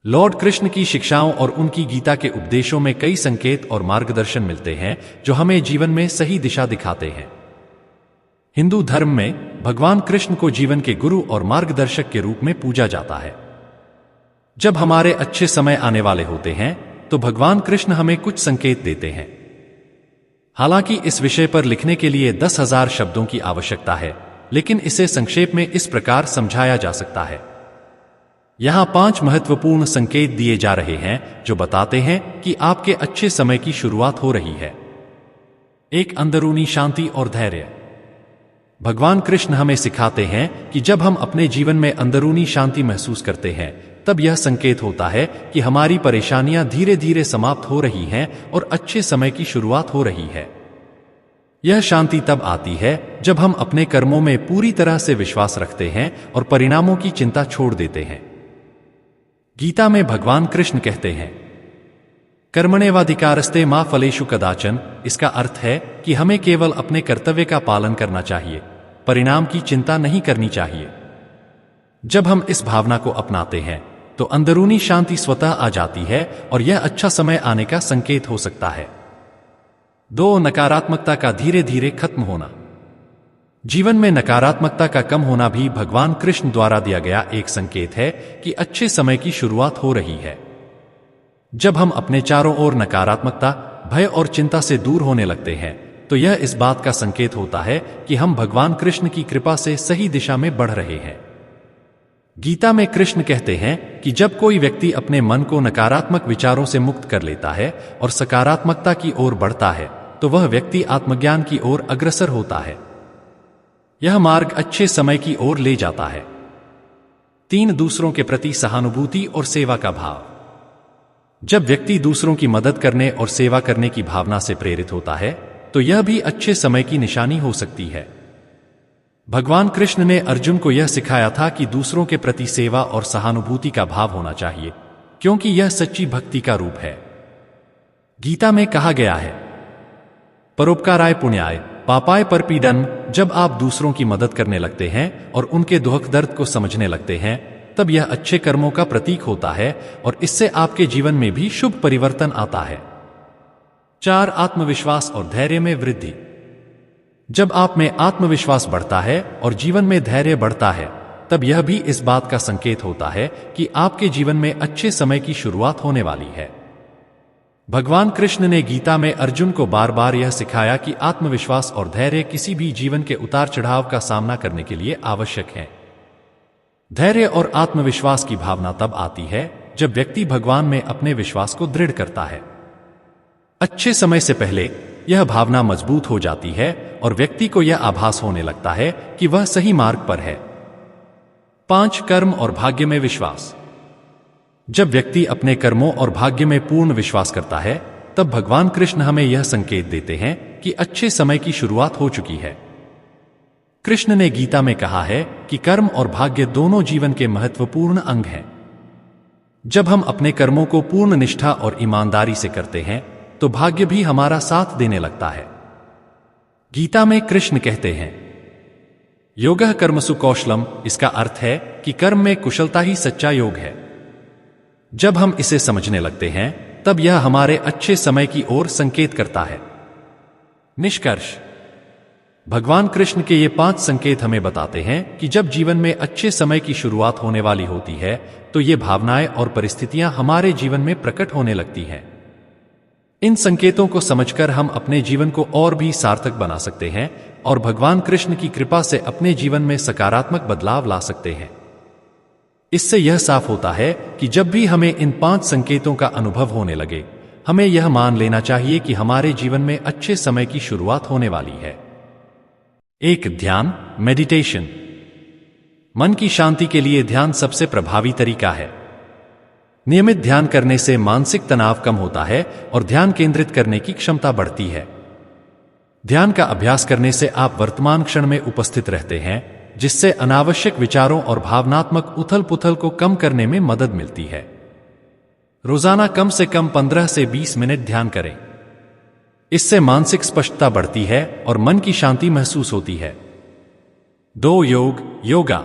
Lord Krishna की शिक्षाओं और उनकी गीता के उपदेशों में कई संकेत और मार्गदर्शन मिलते हैं जो हमें जीवन में सही दिशा दिखाते हैं। हिंदू धर्म में भगवान कृष्ण को जीवन के गुरु और मार्गदर्शक के रूप में पूजा जाता है। जब हमारे अच्छे समय आने वाले होते हैं तो भगवान कृष्ण हमें कुछ संकेत देते हैं। हालांकि इस विषय पर लिखने के लिए 10,000 शब्दों की आवश्यकता है, लेकिन इसे संक्षेप में इस प्रकार समझाया जा सकता है। यहां 5 महत्वपूर्ण संकेत दिए जा रहे हैं जो बताते हैं कि आपके अच्छे समय की शुरुआत हो रही है। 1. अंदरूनी शांति और धैर्य। भगवान कृष्ण हमें सिखाते हैं कि जब हम अपने जीवन में अंदरूनी शांति महसूस करते हैं तब यह संकेत होता है कि हमारी परेशानियां धीरे धीरे समाप्त हो रही हैं और अच्छे समय की शुरुआत हो रही है। यह शांति तब आती है जब हम अपने कर्मों में पूरी तरह से विश्वास रखते हैं और परिणामों की चिंता छोड़ देते हैं। गीता में भगवान कृष्ण कहते हैं, कर्मण्येवाधिकारस्ते मा फलेषु कदाचन। इसका अर्थ है कि हमें केवल अपने कर्तव्य का पालन करना चाहिए, परिणाम की चिंता नहीं करनी चाहिए। जब हम इस भावना को अपनाते हैं तो अंदरूनी शांति स्वतः आ जाती है और यह अच्छा समय आने का संकेत हो सकता है। 2. नकारात्मकता का धीरे धीरे खत्म होना। जीवन में नकारात्मकता का कम होना भी भगवान कृष्ण द्वारा दिया गया एक संकेत है कि अच्छे समय की शुरुआत हो रही है। जब हम अपने चारों ओर नकारात्मकता, भय और चिंता से दूर होने लगते हैं तो यह इस बात का संकेत होता है कि हम भगवान कृष्ण की कृपा से सही दिशा में बढ़ रहे हैं। गीता में कृष्ण कहते हैं कि जब कोई व्यक्ति अपने मन को नकारात्मक विचारों से मुक्त कर लेता है और सकारात्मकता की ओर बढ़ता है तो वह व्यक्ति आत्मज्ञान की ओर अग्रसर होता है। यह मार्ग अच्छे समय की ओर ले जाता है। 3. दूसरों के प्रति सहानुभूति और सेवा का भाव। जब व्यक्ति दूसरों की मदद करने और सेवा करने की भावना से प्रेरित होता है तो यह भी अच्छे समय की निशानी हो सकती है। भगवान कृष्ण ने अर्जुन को यह सिखाया था कि दूसरों के प्रति सेवा और सहानुभूति का भाव होना चाहिए, क्योंकि यह सच्ची भक्ति का रूप है। गीता में कहा गया है, परोपकाराय पुण्याय पापाय परपीडन। जब आप दूसरों की मदद करने लगते हैं और उनके दुख दर्द को समझने लगते हैं तब यह अच्छे कर्मों का प्रतीक होता है और इससे आपके जीवन में भी शुभ परिवर्तन आता है। 4. आत्मविश्वास और धैर्य में वृद्धि। जब आप में आत्मविश्वास बढ़ता है और जीवन में धैर्य बढ़ता है तब यह भी इस बात का संकेत होता है कि आपके जीवन में अच्छे समय की शुरुआत होने वाली है। भगवान कृष्ण ने गीता में अर्जुन को बार बार यह सिखाया कि आत्मविश्वास और धैर्य किसी भी जीवन के उतार चढ़ाव का सामना करने के लिए आवश्यक है। धैर्य और आत्मविश्वास की भावना तब आती है जब व्यक्ति भगवान में अपने विश्वास को दृढ़ करता है। अच्छे समय से पहले यह भावना मजबूत हो जाती है और व्यक्ति को यह आभास होने लगता है कि वह सही मार्ग पर है। 5. कर्म और भाग्य में विश्वास। जब व्यक्ति अपने कर्मों और भाग्य में पूर्ण विश्वास करता है तब भगवान कृष्ण हमें यह संकेत देते हैं कि अच्छे समय की शुरुआत हो चुकी है। कृष्ण ने गीता में कहा है कि कर्म और भाग्य दोनों जीवन के महत्वपूर्ण अंग हैं। जब हम अपने कर्मों को पूर्ण निष्ठा और ईमानदारी से करते हैं तो भाग्य भी हमारा साथ देने लगता है। गीता में कृष्ण कहते हैं, योगः कर्मसु कौशलम। इसका अर्थ है कि कर्म में कुशलता ही सच्चा योग है। जब हम इसे समझने लगते हैं तब यह हमारे अच्छे समय की ओर संकेत करता है। निष्कर्ष, भगवान कृष्ण के ये 5 संकेत हमें बताते हैं कि जब जीवन में अच्छे समय की शुरुआत होने वाली होती है तो ये भावनाएं और परिस्थितियां हमारे जीवन में प्रकट होने लगती हैं। इन संकेतों को समझकर हम अपने जीवन को और भी सार्थक बना सकते हैं और भगवान कृष्ण की कृपा से अपने जीवन में सकारात्मक बदलाव ला सकते हैं। इससे यह साफ होता है कि जब भी हमें इन 5 संकेतों का अनुभव होने लगे हमें यह मान लेना चाहिए कि हमारे जीवन में अच्छे समय की शुरुआत होने वाली है। 1. ध्यान, मेडिटेशन। मन की शांति के लिए ध्यान सबसे प्रभावी तरीका है। नियमित ध्यान करने से मानसिक तनाव कम होता है और ध्यान केंद्रित करने की क्षमता बढ़ती है। ध्यान का अभ्यास करने से आप वर्तमान क्षण में उपस्थित रहते हैं, जिससे अनावश्यक विचारों और भावनात्मक उथल पुथल को कम करने में मदद मिलती है। रोजाना कम से कम 15 से 20 मिनट ध्यान करें। इससे मानसिक स्पष्टता बढ़ती है और मन की शांति महसूस होती है। 2. योगा।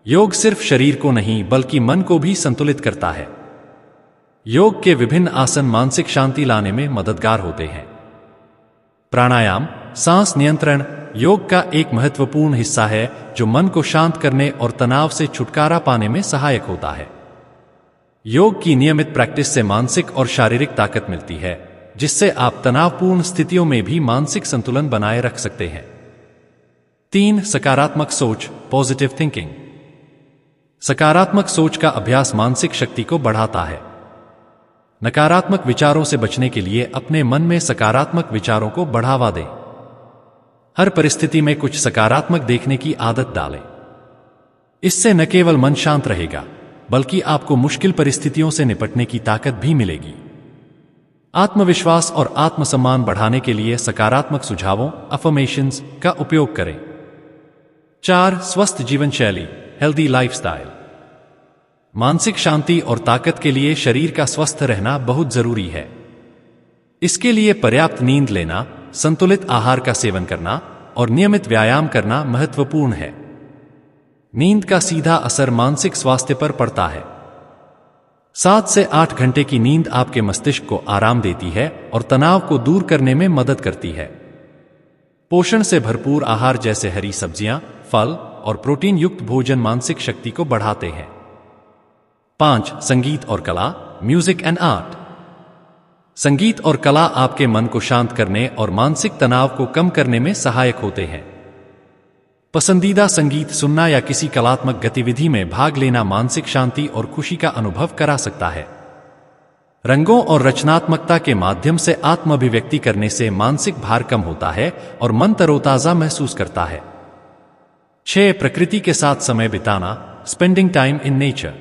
योग सिर्फ शरीर को नहीं बल्कि मन को भी संतुलित करता है। योग के विभिन्न आसन मानसिक शांति लाने में मददगार होते हैं। प्राणायाम, सांस नियंत्रण योग का एक महत्वपूर्ण हिस्सा है जो मन को शांत करने और तनाव से छुटकारा पाने में सहायक होता है। योग की नियमित प्रैक्टिस से मानसिक और शारीरिक ताकत मिलती है, जिससे आप तनावपूर्ण स्थितियों में भी मानसिक संतुलन बनाए रख सकते हैं। 3. सकारात्मक सोच, पॉजिटिव थिंकिंग। सकारात्मक सोच का अभ्यास मानसिक शक्ति को बढ़ाता है। नकारात्मक विचारों से बचने के लिए अपने मन में सकारात्मक विचारों को बढ़ावा दें। हर परिस्थिति में कुछ सकारात्मक देखने की आदत डालें। इससे न केवल मन शांत रहेगा, बल्कि आपको मुश्किल परिस्थितियों से निपटने की ताकत भी मिलेगी। आत्मविश्वास और आत्मसम्मान बढ़ाने के लिए सकारात्मक सुझावों, अफर्मेशंस का उपयोग करें। 4. स्वस्थ जीवन शैली, हेल्दी लाइफस्टाइल। मानसिक शांति और ताकत के लिए शरीर का स्वस्थ रहना बहुत जरूरी है। इसके लिए पर्याप्त नींद लेना, संतुलित आहार का सेवन करना और नियमित व्यायाम करना महत्वपूर्ण है। नींद का सीधा असर मानसिक स्वास्थ्य पर पड़ता है। 7 से 8 घंटे की नींद आपके मस्तिष्क को आराम देती है और तनाव को दूर करने में मदद करती है। पोषण से भरपूर आहार जैसे हरी सब्जियां, फल और प्रोटीन युक्त भोजन मानसिक शक्ति को बढ़ाते हैं। 5. संगीत और कला, म्यूजिक एंड आर्ट। संगीत और कला आपके मन को शांत करने और मानसिक तनाव को कम करने में सहायक होते हैं। पसंदीदा संगीत सुनना या किसी कलात्मक गतिविधि में भाग लेना मानसिक शांति और खुशी का अनुभव करा सकता है। रंगों और रचनात्मकता के माध्यम से आत्माभिव्यक्ति करने से मानसिक भार कम होता है और मन तरोताजा महसूस करता है। 6. प्रकृति के साथ समय बिताना, स्पेंडिंग टाइम इन नेचर।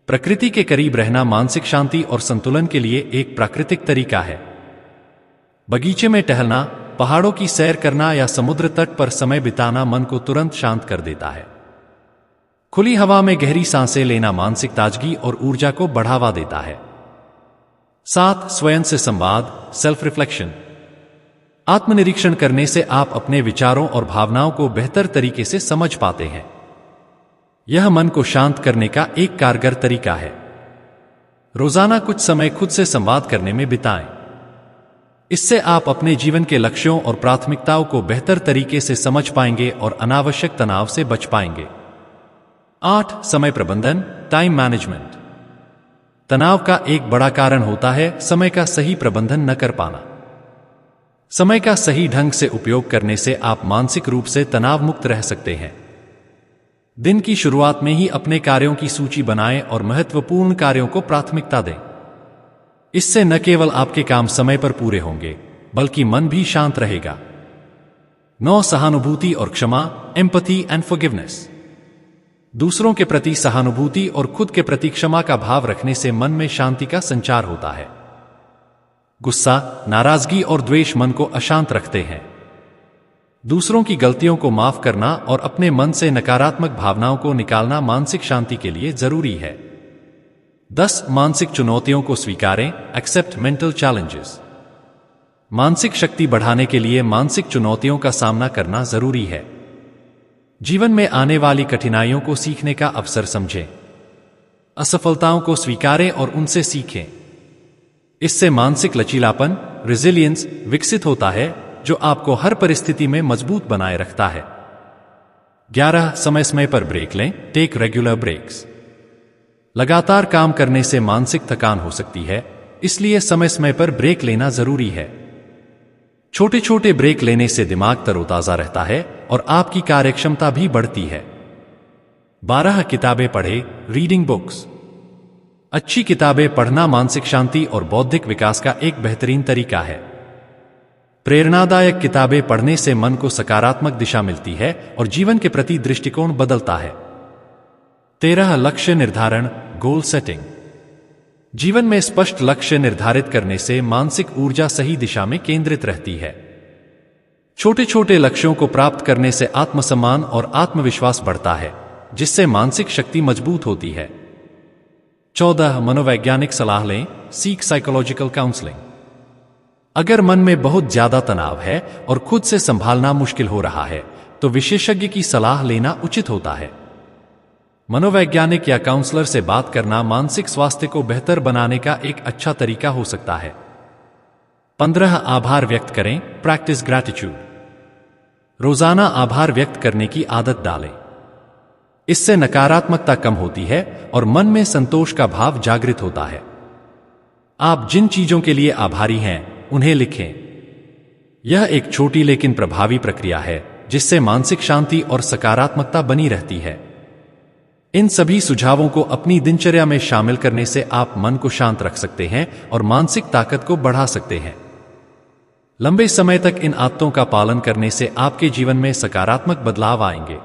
प्रकृति के करीब रहना मानसिक शांति और संतुलन के लिए एक प्राकृतिक तरीका है। बगीचे में टहलना, पहाड़ों की सैर करना या समुद्र तट पर समय बिताना मन को तुरंत शांत कर देता है। खुली हवा में गहरी सांसें लेना मानसिक ताजगी और ऊर्जा को बढ़ावा देता है। 7. स्वयं से संवाद, सेल्फ रिफ्लेक्शन। आत्मनिरीक्षण करने से आप अपने विचारों और भावनाओं को बेहतर तरीके से समझ पाते हैं। यह मन को शांत करने का एक कारगर तरीका है। रोजाना कुछ समय खुद से संवाद करने में बिताएं। इससे आप अपने जीवन के लक्ष्यों और प्राथमिकताओं को बेहतर तरीके से समझ पाएंगे और अनावश्यक तनाव से बच पाएंगे। 8. समय प्रबंधन, टाइम मैनेजमेंट। तनाव का एक बड़ा कारण होता है समय का सही प्रबंधन न कर पाना। समय का सही ढंग से उपयोग करने से आप मानसिक रूप से तनाव मुक्त रह सकते हैं। दिन की शुरुआत में ही अपने कार्यों की सूची बनाएं और महत्वपूर्ण कार्यों को प्राथमिकता दें। इससे न केवल आपके काम समय पर पूरे होंगे, बल्कि मन भी शांत रहेगा। 9. सहानुभूति और क्षमा, एम्पैथी एंड फॉरगिवनेस। दूसरों के प्रति सहानुभूति और खुद के प्रति क्षमा का भाव रखने से मन में शांति का संचार होता है। गुस्सा, नाराजगी और द्वेष मन को अशांत रखते हैं। दूसरों की गलतियों को माफ करना और अपने मन से नकारात्मक भावनाओं को निकालना मानसिक शांति के लिए जरूरी है। 10. मानसिक चुनौतियों को स्वीकारें, एक्सेप्ट मेंटल चैलेंजेस। मानसिक शक्ति बढ़ाने के लिए मानसिक चुनौतियों का सामना करना जरूरी है। जीवन में आने वाली कठिनाइयों को सीखने का अवसर समझें। असफलताओं को स्वीकारें और उनसे सीखें। इससे मानसिक लचीलापन, रेजिलियंस विकसित होता है, जो आपको हर परिस्थिति में मजबूत बनाए रखता है। 11. समय समय पर ब्रेक लें, टेक रेगुलर ब्रेक्स। लगातार काम करने से मानसिक थकान हो सकती है, इसलिए समय समय पर ब्रेक लेना जरूरी है। छोटे छोटे ब्रेक लेने से दिमाग तरोताजा रहता है और आपकी कार्यक्षमता भी बढ़ती है। 12. किताबें पढ़ें, रीडिंग बुक्स। अच्छी किताबें पढ़ना मानसिक शांति और बौद्धिक विकास का एक बेहतरीन तरीका है। प्रेरणादायक किताबें पढ़ने से मन को सकारात्मक दिशा मिलती है और जीवन के प्रति दृष्टिकोण बदलता है। 13. लक्ष्य निर्धारण, गोल सेटिंग। जीवन में स्पष्ट लक्ष्य निर्धारित करने से मानसिक ऊर्जा सही दिशा में केंद्रित रहती है। छोटे छोटे लक्ष्यों को प्राप्त करने से आत्मसम्मान और आत्मविश्वास बढ़ता है, जिससे मानसिक शक्ति मजबूत होती है। 14. मनोवैज्ञानिक सलाह लें, सीक साइकोलॉजिकल काउंसलिंग। अगर मन में बहुत ज्यादा तनाव है और खुद से संभालना मुश्किल हो रहा है, तो विशेषज्ञ की सलाह लेना उचित होता है। मनोवैज्ञानिक या काउंसलर से बात करना मानसिक स्वास्थ्य को बेहतर बनाने का एक अच्छा तरीका हो सकता है। 15 आभार व्यक्त करें। Practice gratitude. रोजाना आभार व्यक्त करने की आदत डालें। इससे नकारात्मकता कम होती है और मन में संतोष का भाव जागृत होता है। आप जिन चीजों के लिए आभारी हैं उन्हें लिखें। यह एक छोटी लेकिन प्रभावी प्रक्रिया है जिससे मानसिक शांति और सकारात्मकता बनी रहती है। इन सभी सुझावों को अपनी दिनचर्या में शामिल करने से आप मन को शांत रख सकते हैं और मानसिक ताकत को बढ़ा सकते हैं। लंबे समय तक इन आदतों का पालन करने से आपके जीवन में सकारात्मक बदलाव आएंगे।